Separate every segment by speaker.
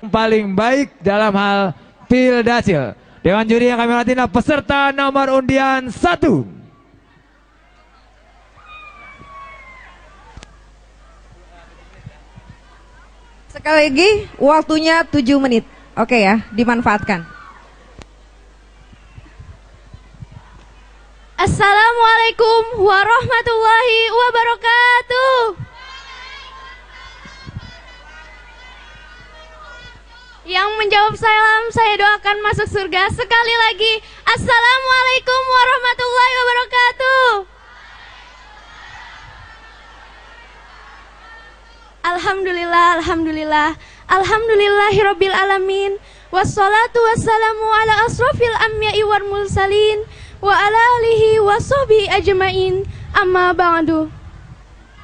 Speaker 1: paling baik dalam hal Pildacil. Dewan juri yang kami hormati peserta nomor undian 1.
Speaker 2: Sekali lagi waktunya 7 menit. Oke ya, dimanfaatkan.
Speaker 3: Assalamualaikum warahmatullahi wabarakatuh. Yang menjawab salam saya doakan masuk surga. Sekali lagi, Assalamualaikum warahmatullahi wabarakatuh. Alhamdulillah, alhamdulillah, alhamdulillahirabbil alamin. Wassalatu wassalamu ala asrofil anbiya'i wal mursalin wa ala alihi wa sahbihi ajmain. Amma ba'du.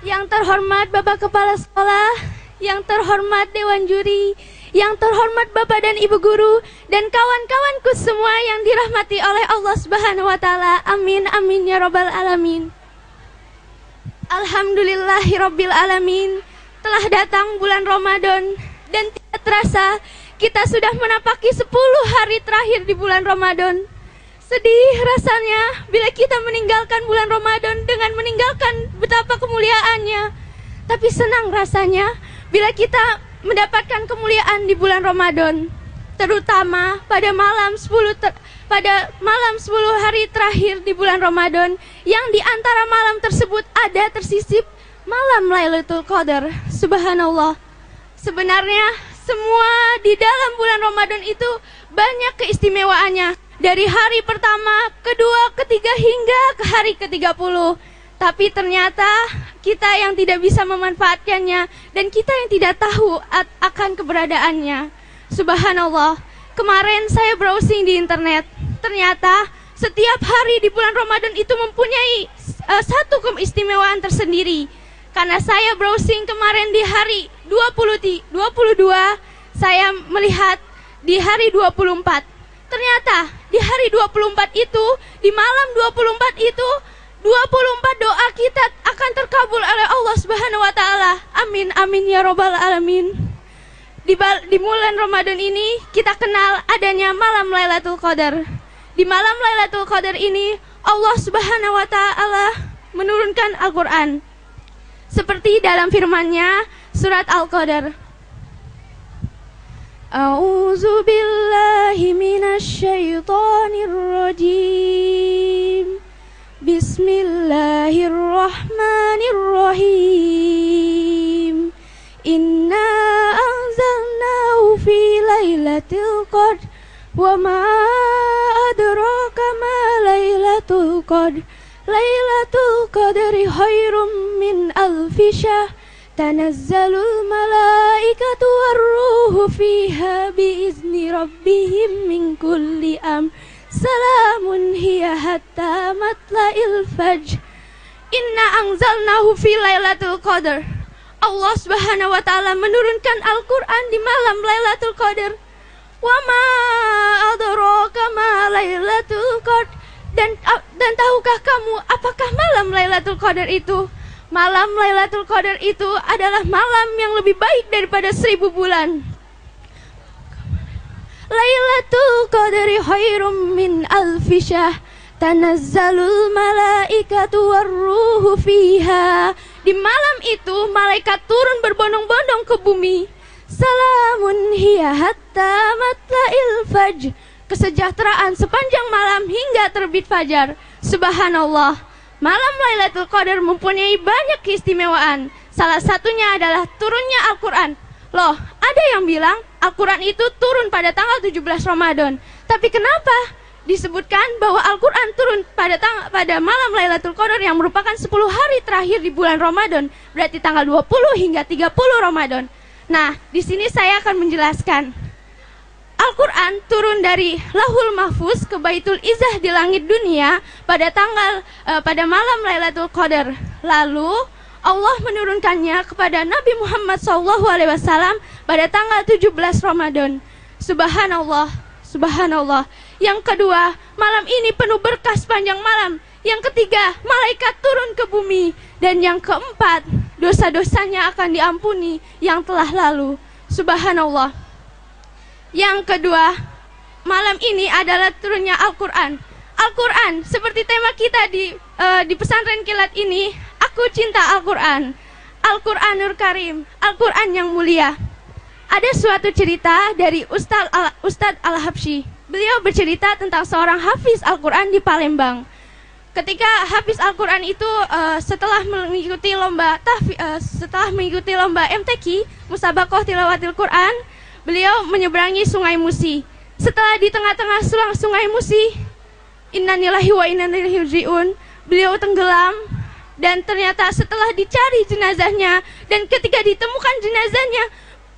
Speaker 3: Yang terhormat Bapak Kepala Sekolah, yang terhormat Dewan Juri, yang terhormat Bapak dan Ibu Guru, dan kawan-kawanku semua yang dirahmati oleh Allah Subhanahu wa Ta'ala. Amin, amin ya Rabbal Alamin. Alhamdulillahirabbil alamin. Telah datang bulan Ramadan, dan tidak terasa kita sudah menapaki 10 hari terakhir di bulan Ramadan. Sedih rasanya bila kita meninggalkan bulan Ramadan dengan meninggalkan betapa kemuliaannya. Tapi senang rasanya bila kita mendapatkan kemuliaan di bulan Ramadan, terutama pada malam 10 hari terakhir di bulan Ramadan, yang di antara malam tersebut ada tersisip malam Lailatul Qadar. Subhanallah. Sebenarnya semua di dalam bulan Ramadan itu banyak keistimewaannya, dari hari pertama, kedua, ketiga hingga ke hari ke-30. Tapi ternyata kita yang tidak bisa memanfaatkannya, dan kita yang tidak tahu akan keberadaannya. Subhanallah. Kemarin saya browsing di internet. Ternyata setiap hari di bulan Ramadan itu mempunyai satu keistimewaan tersendiri. Karena saya browsing kemarin di hari 22, saya melihat di hari 24. Ternyata di hari 24 itu, di malam 24 itu, 24 doa kita akan terkabul oleh Allah Subhanahu wa Ta'ala. Amin, amin ya Rabbal Alamin. Di bulan Ramadan ini kita kenal adanya malam Lailatul Qadar. Di malam Lailatul Qadar ini Allah Subhanahu wa Ta'ala menurunkan Al-Quran. Seperti dalam firman-Nya surat Al-Qadar. A'udzu billahi minasy syaithanir rajim. Bismillahirrahmanirrahim. Inna anzalnahu fi lailatul qadr wa ma adraka ma lailatul qadr. Lailatul qadri khairum min alfi syahr. Tanazzalul malaikatu warruhu fiha biizni rabbihim min kulli amr. Salamun hiya hatta matla'il fajr. Inna anzalnahu fi lailatul qadar. Allah Subhanahu wa Ta'ala menurunkan Al-Quran di malam Lailatul Qadar. Wa ma adraka ma lailatul qadar. Dan tahukah kamu apakah malam Lailatul Qadar itu? Malam Lailatul Qadar itu adalah malam yang lebih baik daripada 1000 bulan. Lailatul Qadri khairum min alfi syahr. Tanazzalul malaikatu warruhu fiha. Di malam itu malaikat turun berbondong-bondong ke bumi. Salamun hiya hatta matla'il fajr. Kesejahteraan sepanjang malam hingga terbit fajar. Subhanallah. Malam Lailatul Qadar mempunyai banyak keistimewaan. Salah satunya adalah turunnya Al-Quran. Loh, ada yang bilang Al-Quran itu turun pada tanggal 17 Ramadan. Tapi kenapa disebutkan bahwa Al-Quran turun pada malam Lailatul Qadar yang merupakan 10 hari terakhir di bulan Ramadan? Berarti tanggal 20 hingga 30 Ramadan. Nah, di sini saya akan menjelaskan. Al-Quran turun dari Lauhul Mahfuz ke Baitul Izzah di langit dunia pada malam Lailatul Qadar. Lalu Allah menurunkannya kepada Nabi Muhammad SAW pada tanggal 17 Ramadan. Subhanallah, subhanallah. Yang kedua, malam ini penuh berkah sepanjang malam. Yang ketiga, malaikat turun ke bumi. Dan yang keempat, dosa-dosanya akan diampuni yang telah lalu. Subhanallah. Yang kedua, malam ini adalah turunnya Al-Quran. Al-Quran, seperti tema kita di pesantren kilat ini, aku cinta Al-Quran. Al-Quranul Karim, Al-Quran yang mulia. Ada suatu cerita dari Ustadz Al-Habsyi. Beliau bercerita tentang seorang hafiz Al-Quran di Palembang. Ketika hafiz Al-Quran itu setelah mengikuti lomba MTQ, Musabaqah Tilawatil Quran, beliau menyeberangi Sungai Musi. Setelah di tengah-tengah Sungai Musi, innalillahi wa inna ilaihi raji'un, beliau tenggelam. Dan ternyata setelah dicari jenazahnya, dan ketika ditemukan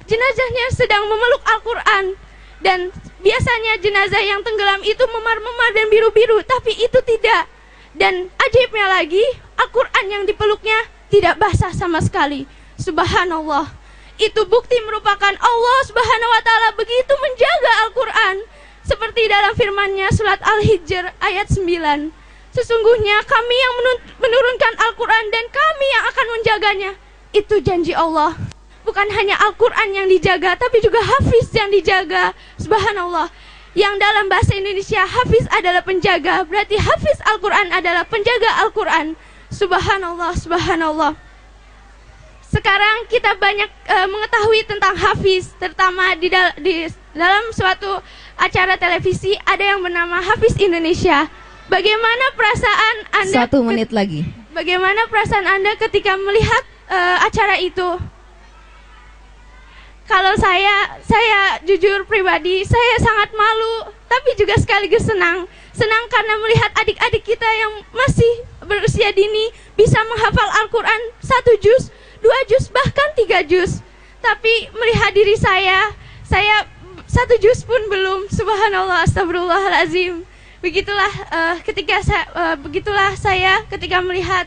Speaker 3: jenazahnya sedang memeluk Al-Quran. Dan biasanya jenazah yang tenggelam itu memar-memar dan biru-biru, tapi itu tidak. Dan ajaibnya lagi, Al-Quran yang dipeluknya tidak basah sama sekali. Subhanallah. Itu bukti merupakan Allah Subhanahu wa ta'ala begitu menjaga Al-Quran. Seperti dalam firman-Nya surat Al-Hijr ayat 9. Sesungguhnya kami yang menurunkan Al-Quran dan kami yang akan menjaganya. Itu janji Allah. Bukan hanya Al-Quran yang dijaga, tapi juga Hafiz yang dijaga. Subhanallah. Yang dalam bahasa Indonesia, Hafiz adalah penjaga. Berarti Hafiz Al-Quran adalah penjaga Al-Quran. Subhanallah, subhanallah. Sekarang kita banyak mengetahui tentang Hafiz. Terutama di dalam suatu acara televisi, ada yang bernama Hafiz Indonesia. Bagaimana perasaan Anda?
Speaker 2: 1 menit lagi.
Speaker 3: Bagaimana perasaan Anda ketika melihat acara itu? Kalau saya jujur pribadi, saya sangat malu, tapi juga sekaligus senang. Senang karena melihat adik-adik kita yang masih berusia dini bisa menghafal Al-Quran 1 juz, 2 juz, bahkan 3 juz. Tapi melihat diri saya 1 juz pun belum. Subhanallah, astagfirullahalazim. Begitulah saya ketika melihat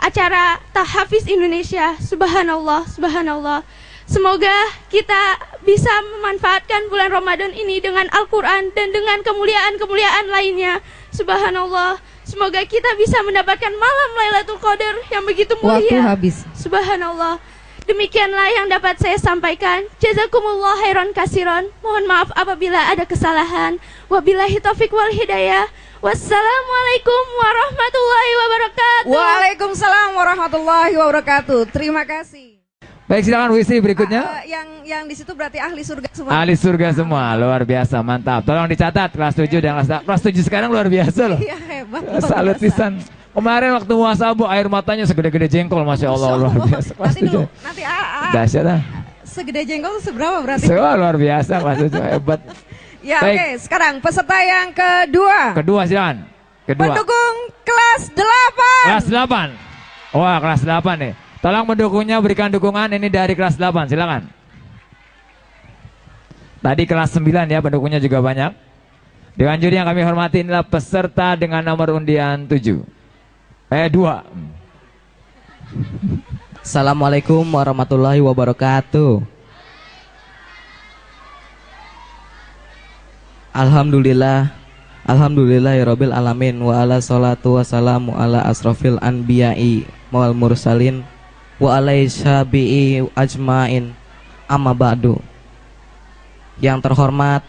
Speaker 3: acara Hafiz Indonesia. Subhanallah, subhanallah. Semoga kita bisa memanfaatkan bulan Ramadan ini dengan Al-Quran dan dengan kemuliaan-kemuliaan lainnya. Subhanallah. Semoga kita bisa mendapatkan malam Lailatul Qadar yang begitu mulia.
Speaker 2: Waktu habis.
Speaker 3: Subhanallah. Demikianlah yang dapat saya sampaikan. Jazakumullah khairan kasiron. Mohon maaf apabila ada kesalahan. Wabillahi taufiq wal hidayah. Wassalamualaikum warahmatullahi wabarakatuh.
Speaker 2: Waalaikumsalam warahmatullahi wabarakatuh. Terima kasih.
Speaker 1: Baik, silakan Wisi berikutnya.
Speaker 2: Yang di situ berarti ahli surga semua.
Speaker 1: Ahli surga semua, luar biasa, mantap. Tolong dicatat kelas 7 dan kelas 7 sekarang luar biasa loh.
Speaker 2: Iya, hebat.
Speaker 1: Salut pisan. Kemarin waktu muhasabah air matanya segede-gede jengkol, masya Allah, luar biasa. Kelas 7.
Speaker 2: Nanti
Speaker 1: dahsyat dah.
Speaker 2: segede jengkol seberapa berarti?
Speaker 1: Luar biasa, kelas 7 hebat.
Speaker 2: Ya, oke. Sekarang peserta yang kedua.
Speaker 1: Kedua silakan.
Speaker 2: Pendukung kelas 8.
Speaker 1: Kelas 8. Wah, kelas 8 nih. Tolong pendukungnya berikan dukungan, ini dari kelas 8, silakan. Tadi kelas 9 ya, pendukungnya juga banyak. Dewan juri yang kami hormati inilah peserta dengan nomor undian 2.
Speaker 4: Assalamualaikum warahmatullahi wabarakatuh. Alhamdulillahirabbil alamin wa ala salatu wassalamu ala asrofil anbiya'i wal mursalin wa alai syabi'i ajmain, amma ba'du. Yang terhormat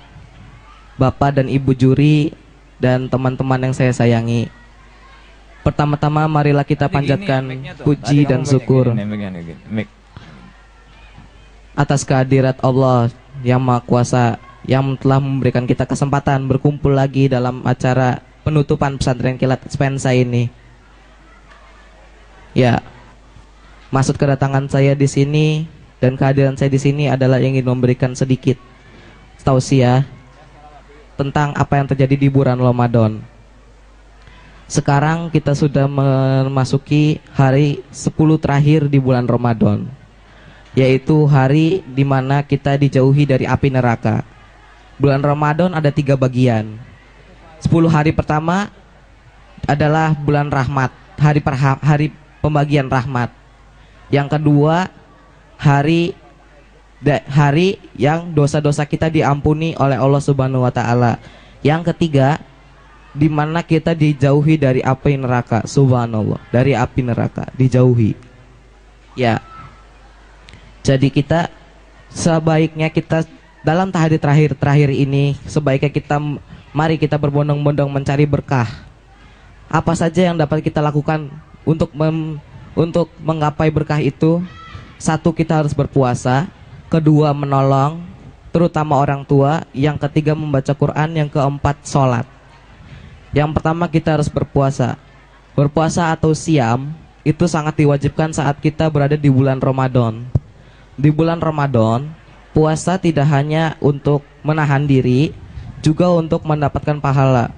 Speaker 4: Bapak dan Ibu juri dan teman-teman yang saya sayangi, pertama-tama marilah kita panjatkan puji dan syukur atas kehadirat Allah yang Maha Kuasa yang telah memberikan kita kesempatan berkumpul lagi dalam acara penutupan pesantren kilat Spensa ini. Ya, maksud kedatangan saya di sini dan kehadiran saya di sini adalah ingin memberikan sedikit tausiah tentang apa yang terjadi di bulan Ramadan. Sekarang kita sudah memasuki hari 10 terakhir di bulan Ramadan, yaitu hari dimana kita dijauhi dari api neraka. Bulan Ramadan ada 3 bagian. 10 hari pertama adalah bulan rahmat, hari pembagian rahmat. Yang kedua, hari yang dosa-dosa kita diampuni oleh Allah Subhanahu wa taala. Yang ketiga, di mana kita dijauhi dari api neraka. Subhanallah, dari api neraka dijauhi. Ya. Jadi kita sebaiknya kita dalam hari terakhir ini, sebaiknya mari kita berbondong-bondong mencari berkah. Apa saja yang dapat kita lakukan untuk menggapai berkah itu? Satu, kita harus berpuasa. Kedua, menolong, terutama orang tua. Yang ketiga, membaca Quran. Yang keempat, sholat. Yang pertama, kita harus berpuasa. Berpuasa atau siam itu sangat diwajibkan saat kita berada di bulan Ramadan. Di bulan Ramadan, puasa tidak hanya untuk menahan diri, juga untuk mendapatkan pahala.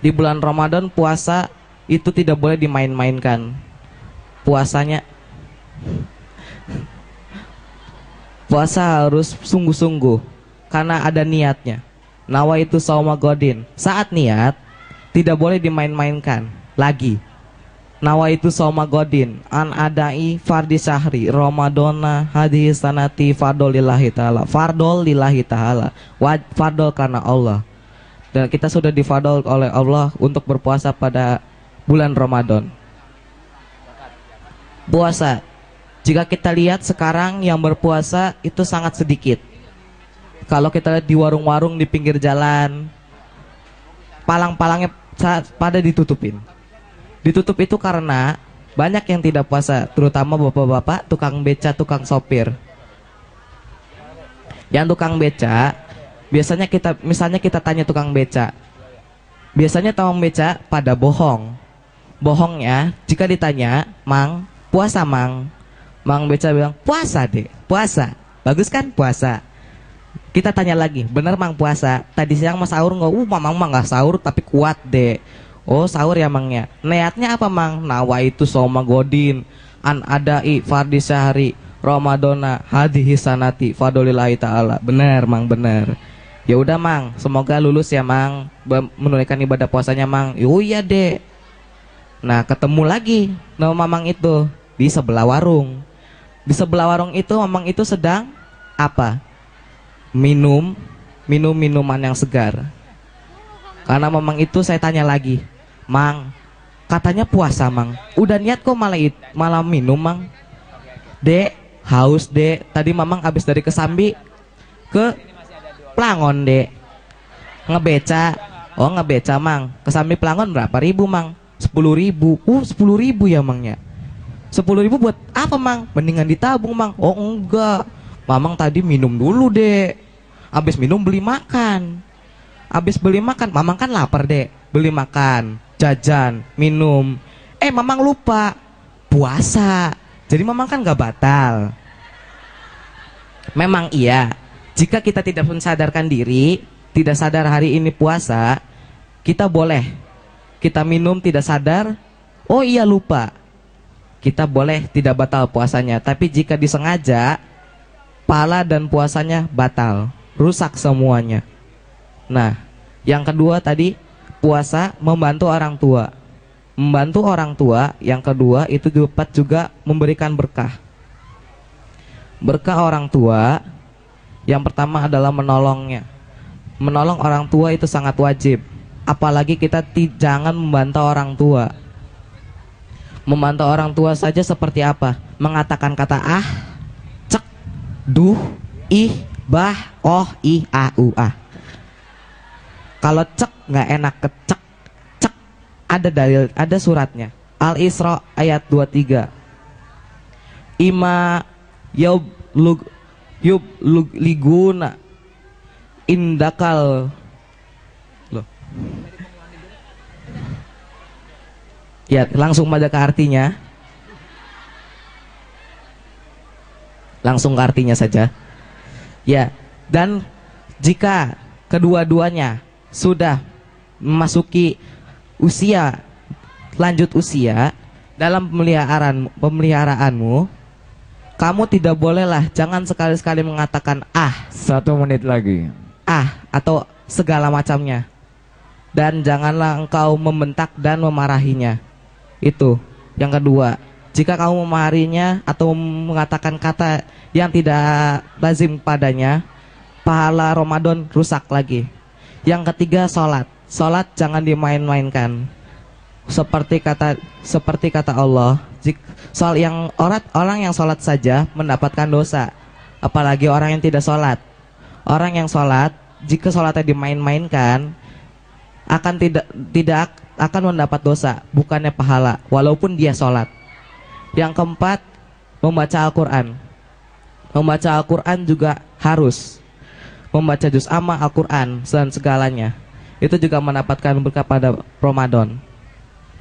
Speaker 4: Di bulan Ramadan, puasa itu tidak boleh dimain-mainkan. Puasa harus sungguh-sungguh karena ada niatnya. Nawaitu shauma godin. Saat niat tidak boleh dimain-mainkan lagi. Nawaitu shauma godin an adai fardi syahri ramadana hadhihi sanati fardol lillahi taala. Fardol lillahi taala. Fardol karena Allah. Dan kita sudah difardol oleh Allah untuk berpuasa pada bulan Ramadan. Puasa, jika kita lihat sekarang yang berpuasa itu sangat sedikit. Kalau kita lihat di warung-warung di pinggir jalan, palang-palangnya pada ditutupin. Ditutup itu karena banyak yang tidak puasa, terutama bapak-bapak, tukang beca, tukang sopir. Yang tukang beca, misalnya kita tanya tukang beca. Biasanya tukang beca pada bohong. Bohongnya, jika ditanya, "Mang, puasa mang?" Mang beca bilang, "Puasa dek, puasa." Bagus kan puasa. Kita tanya lagi, "Bener mang puasa? Tadi siang mas sahur nggak?" Mamang mah nggak sahur tapi kuat dek." "Oh sahur ya mangnya." "Niatnya apa mang?" "Nawaitu shauma godin an adai fardi syahri ramadana hadhihi sanati fadlillahi ta'ala." Bener mang, bener. Ya udah mang, semoga lulus ya mang, menunaikan ibadah puasanya mang. "Oh iya dek." Nah ketemu lagi nama mamang itu di sebelah warung. Di sebelah warung itu mamang itu sedang apa? Minuman yang segar. Karena mamang itu saya tanya lagi, "Mang, katanya puasa mang, udah niat kok malah minum mang?" "Dek, haus dek, tadi mamang habis dari Kesambi ke Plangon dek, ngebeca." "Oh ngebeca mang, Kesambi Plangon berapa ribu mang?" 10.000. 10.000 ya mangnya. 10.000 buat apa mang? Mendingan ditabung mang." "Oh enggak, mamang tadi minum dulu dek. Habis minum beli makan. Habis beli makan, mamang kan lapar dek. Beli makan, jajan, minum. Mamang lupa puasa. Jadi mamang kan gak batal." Memang iya, jika kita tidak pun sadarkan diri, tidak sadar hari ini puasa, kita boleh. Kita minum tidak sadar, oh iya lupa, kita boleh tidak batal puasanya. Tapi jika disengaja, pahala dan puasanya batal, rusak semuanya. Nah, yang kedua tadi, puasa membantu orang tua. Membantu orang tua, yang kedua itu dapat juga memberikan berkah. Berkah orang tua, yang pertama adalah menolongnya. Menolong orang tua itu sangat wajib. Apalagi kita jangan membantah orang tua. Membantah orang tua saja seperti apa? Mengatakan kata ah, cek, duh, ih, bah, oh, ih, ah, ah. Kalau cek nggak enak, kecek, cek. Ada dalil, ada suratnya. Al-Isra ayat 23. Ima yub liguna indakal. Ya, langsung pada ke artinya. Langsung ke artinya saja. Ya, dan jika kedua-duanya sudah memasuki usia, lanjut usia, dalam pemeliharaanmu, kamu tidak bolehlah, jangan sekali-sekali mengatakan ah.
Speaker 1: 1 menit lagi.
Speaker 4: Ah, atau segala macamnya. Dan janganlah engkau membentak dan memarahinya. Itu yang kedua. Jika kamu memarahinya atau mengatakan kata yang tidak lazim padanya, pahala Ramadan rusak lagi. Yang ketiga, sholat. Sholat jangan dimain-mainkan. Seperti kata Allah, orang yang sholat saja mendapatkan dosa. apalagi orang yang tidak sholat. Orang yang sholat, jika sholatnya dimain-mainkan, tidak akan mendapat dosa, bukannya pahala, walaupun dia sholat. Yang keempat, membaca Al-Quran. Membaca Al-Quran juga harus. Membaca juz amma Al-Quran dan segalanya, itu juga mendapatkan berkah pada Ramadan.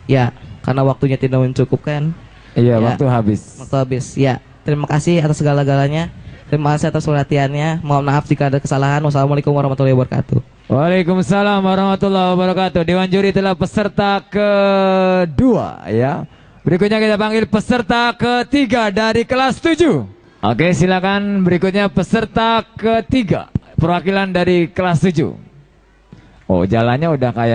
Speaker 4: Ya, karena waktunya tidak mencukupkan.
Speaker 1: Iya,
Speaker 4: Ya.
Speaker 1: waktu habis.
Speaker 4: Waktu habis. Ya, terima kasih atas segala-galanya. Terima kasih atas perhatiannya. Mohon maaf jika ada kesalahan. Wassalamualaikum warahmatullahi wabarakatuh.
Speaker 1: Waalaikumsalam warahmatullahi wabarakatuh. Dewan juri telah peserta kedua ya. Berikutnya kita panggil peserta ketiga dari kelas 7. Oke, silakan berikutnya peserta ketiga, perwakilan dari kelas 7. Oh, jalannya udah kayak